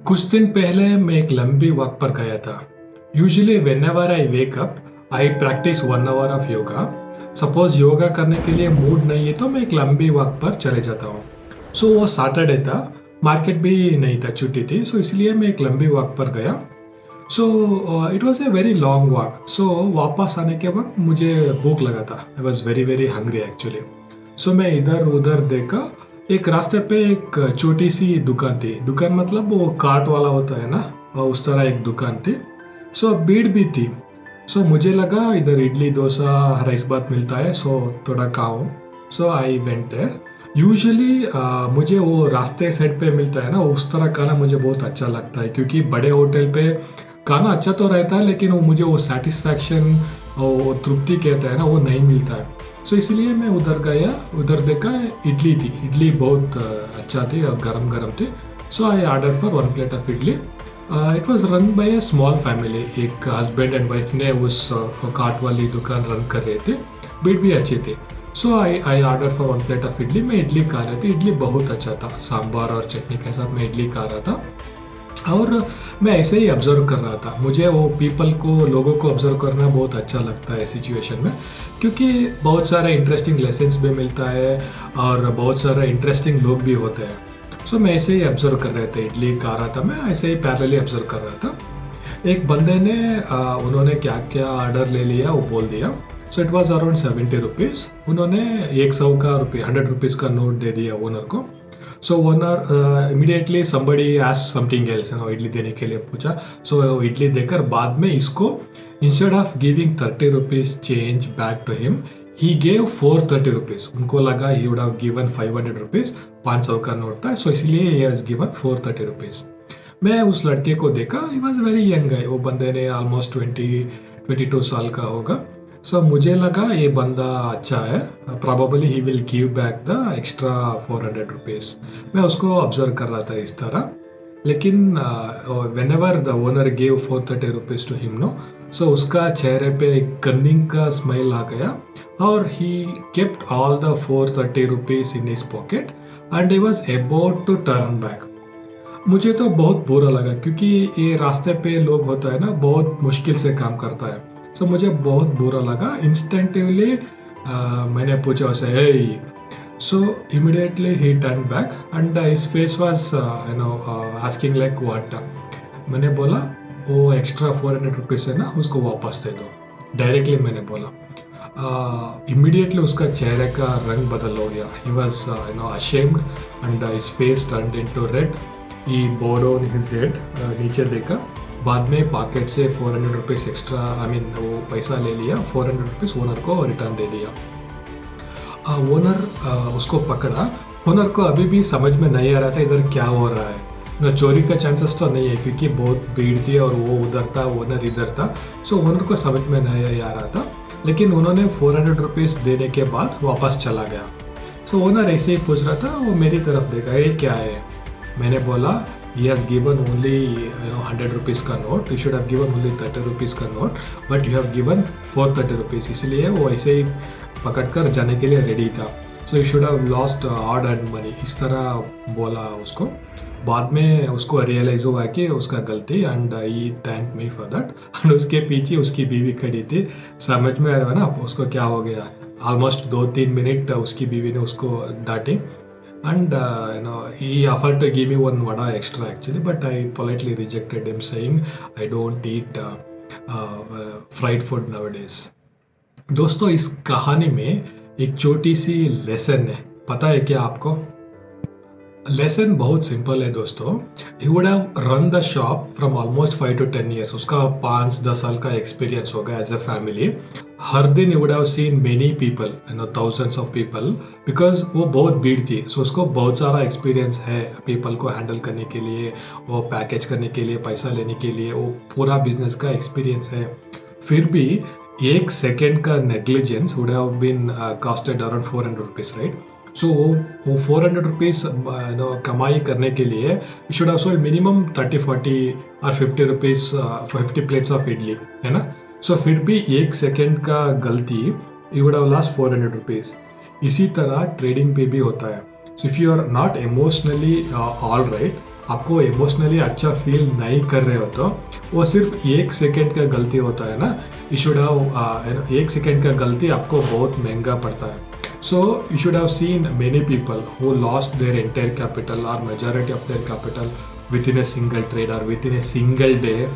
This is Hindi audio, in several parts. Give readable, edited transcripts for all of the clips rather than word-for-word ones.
कुछ दिन पहले मैं एक लंबी वॉक पर गया था। Usually when ever I wake up I practice 1 hour of yoga. Suppose yoga करने के लिए मूड नहीं है तो मैं एक लंबी वॉक पर चले जाता हूँ। सो वो सैटरडे था, मार्केट भी नहीं था, छुट्टी थी। सो इसलिए मैं एक लंबी वॉक पर गया। So it was a very long walk. सो वापस आने के वक्त मुझे भूख लगा था। I was very very hungry actually. So मैं इधर उधर देखा, एक रास्ते पे एक छोटी सी दुकान थी। दुकान मतलब वो कार्ट वाला होता है ना, उस तरह एक दुकान थी। सो भीड़ भी थी। सो मुझे लगा इधर इडली डोसा राइस बात मिलता है, सो थोड़ा खाओ। सो आई वेंट देयर। यूजुअली मुझे वो रास्ते साइड पे मिलता है ना, उस तरह खाना मुझे बहुत अच्छा लगता है, क्योंकि बड़े होटल पे खाना अच्छा तो रहता है लेकिन वो मुझे वो सेटिस्फैक्शन, वो तृप्ति कहता है ना, वो नहीं मिलता है। सो इसलिए मैं उधर गया, उधर देखा इडली थी। इडली बहुत अच्छा थी और गरम गरम थी। So I order for 1 plate of idli. It was run by a small family. एक हस्बैंड एंड वाइफ ने उस कार्ट वाली दुकान रन कर रहे थे। भीड़ भी अच्छी थी। So I order for 1 plate of idli. मैं इडली खा रही थी। इडली बहुत अच्छा था, सांभर और चटनी के साथ मैं इडली खा रहा था। और मैं ऐसे ही ऑब्जर्व कर रहा था। मुझे वो पीपल को, लोगों को ऑब्जर्व करना बहुत अच्छा लगता है सिचुएशन में, क्योंकि बहुत सारे इंटरेस्टिंग लेसन्स भी मिलता है और बहुत सारे इंटरेस्टिंग लोग भी होते हैं। सो मैं ऐसे ही ऑब्जर्व कर रहे थे, इडली खा रहा था मैं, ऐसे ही पैरेलली ऑब्जर्व कर रहा था। एक बंदे ने उन्होंने क्या क्या ऑर्डर ले लिया वो बोल दिया। सो इट वॉज अराउंड 70 रुपीज़। उन्होंने 100 का रुपये, 100 रुपीज़ का नोट दे दिया ओनर को। So owner immediately somebody asked something else, idli देने के लिए पूछा। सो इडली देकर बाद में इसको, instead of giving 30 rupees change back to him, he gave 430 rupees. उनको लगा he would have given 500 rupees, 500 का नोट था। सो इसलिए ही हैज़ गिवन 430 रुपीज़। मैं उस लड़के को देखा, he was very young guy. वो बंदे ने ऑलमोस्ट 22 साल का होगा। सो मुझे लगा ये बंदा अच्छा है, probably he will give back the extra 400 rupees. मैं उसको ऑब्जर्व कर रहा था इस तरह। लेकिन whenever the owner gave 430 rupees to him no, so उसका चेहरे पे एक कन्निंग का स्माइल आ गया और he kept all the 430 rupees in his pocket and he was about to turn back. मुझे तो बहुत बुरा लगा, क्योंकि ये रास्ते पे लोग होता है ना, बहुत मुश्किल से काम करता है। सो मुझे बहुत बुरा लगा। इंस्टेंटिवली मैंने पूछा उसे, hey. So immediately he turn back and his face was asking like what. मैंने बोला वो एक्स्ट्रा 400 रुपीज़ है ना, उसको वापस दे दो। डायरेक्टली मैंने बोला। इमीडिएटली उसका चेहरे का रंग बदल हो गया। He was ashamed and his face turned into red. He bowed on his head, नीचे देखा। बाद में पॉकेट से 400 रुपीज़ एक्स्ट्रा, वो पैसा ले लिया। 400 रुपीज़ ओनर को रिटर्न दे दिया। ओनर उसको पकड़ा। ओनर को अभी भी समझ में नहीं आ रहा था इधर क्या हो रहा है। न चोरी का चांसेस तो नहीं है, क्योंकि बहुत भीड़ थी और वो उधर था, ओनर इधर था। सो ओनर को समझ में नहीं आ रहा था। लेकिन उन्होंने 400 रुपीज़ देने के बाद वापस चला गया। सो ओनर ऐसे ही पूछ रहा था, वो मेरी तरफ देखा, ये क्या है। मैंने बोला, he has given only 100 rupees का नोट, you should have given only 30 rupees का नोट, but you have given 430 rupees. इसलिए वो ऐसे ही पकड़ कर जाने के लिए रेडी था। so you should have lost hard earned money, इस तरह बोला उसको। बाद में उसको रियलाइज हुआ कि उसका गलती, and he thank me for that. And उसके पीछे उसकी बीवी खड़ी थी। समझ में आ रहा है ना उसको क्या हो गया। ऑलमोस्ट 2-3 मिनट उसकी बीवी ने उसको डांटी। And he offered to give me 1 vada extra actually, but I politely rejected him, saying I don't eat fried food nowadays. दोस्तों, इस कहानी में एक छोटी सी लेसन है, पता है क्या आपको? लेसन बहुत सिंपल है दोस्तों। ही would have run the shop from almost 5 to 10 years। उसका 5-10 साल का एक्सपीरियंस होगा एज अ फैमिली। हर दिन he would have seen many people, thousands of people, because वो बहुत भीड़ थी। सो उसको बहुत सारा एक्सपीरियंस है पीपल को हैंडल करने के लिए, वो पैकेज करने के लिए, पैसा लेने के लिए, वो पूरा बिजनेस का एक्सपीरियंस है। फिर भी 1 सेकेंड का negligence would have been costed around 400 rupees, right. So वो 400 रुपीज़ कमाई करने के लिए you should have sold minimum 30-40 और 50 रुपीज़ 50 प्लेट्स ऑफ इडली, है ना। सो फिर भी 1 सेकेंड का गलती, you would have lost 400 rupees. इसी तरह ट्रेडिंग पे भी होता है। So if you are not emotionally all right, आपको इमोशनली अच्छा फील नहीं कर रहे हो तो वो सिर्फ 1 सेकेंड का गलती होता है ना. यू शुड हैव 1 सेकेंड का गलती आपको बहुत महंगा पड़ता है. So you should have seen many people who lost their entire capital or majority of their capital within a single trade or within a single day,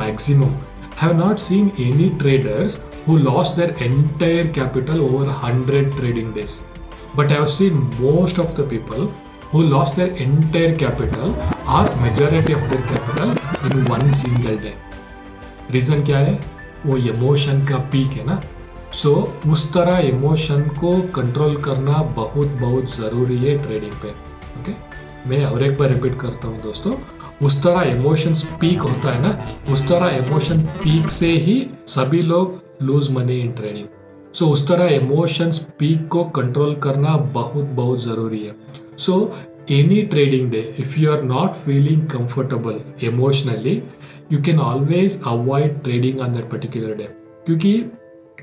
maximum. Have not seen any traders who lost their entire capital over 100 trading days. But I have seen most of the people who lost their entire capital or majority of their capital in one single day. Reason क्या है? वो emotion का peak है ना. सो उस तरह इमोशन को कंट्रोल करना बहुत बहुत ज़रूरी है ट्रेडिंग पे. ओके, मैं और एक बार रिपीट करता हूँ दोस्तों. उस तरह इमोशंस पीक होता है ना, उस तरह इमोशन पीक से ही सभी लोग लूज मनी इन ट्रेडिंग. सो उस तरह इमोशंस पीक को कंट्रोल करना बहुत बहुत ज़रूरी है. So any trading day if you are not feeling comfortable emotionally, you can always avoid trading on that particular day. क्योंकि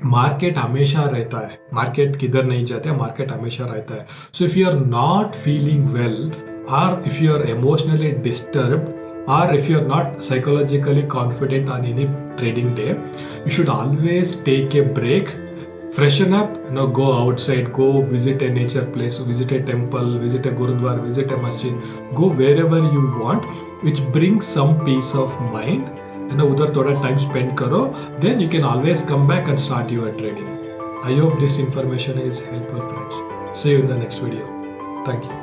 मार्केट हमेशा रहता है, मार्केट किधर नहीं जाते, मार्केट हमेशा रहता है. So if you are not feeling well or if you are emotionally disturbed or if you are not psychologically confident on any trading day, you should always take a break, freshen up, go outside, go visit a nature place, visit a temple, visit a gurudwara, visit a masjid, go wherever you want, which brings some peace of mind. उधर थोड़ा टाइम स्पेंड करो, then you can always come back and start your trading. I hope this information is helpful, friends. See you in the next video. Thank you.